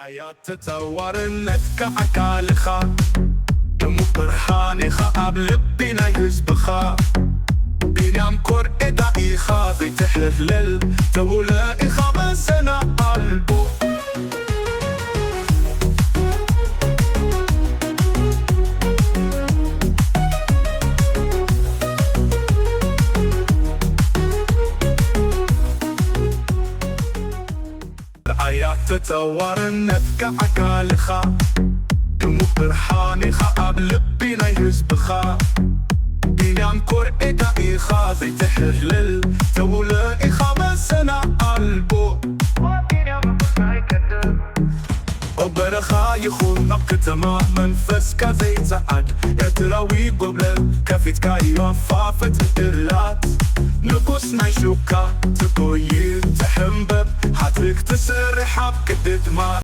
رأيات تتورنت كعكالخا دمو برهاني خا بلبينا يزبخا بينام كور إدا إيخا بتحلل تولا إيخا بسنا قلبو رأيات تتورنت كعكالخا دمو برهاني خا بلبينا يزبخا بينام كور إدا إيخا بتحلل تولا إيخا بسنا قلبو وبرخا يخون نقطة منفس كذي زعد يتراوي قبل كفيت كايو فافت إرلات نقص نشوكا تقويل تحنبب حترك تسرحب كدت ما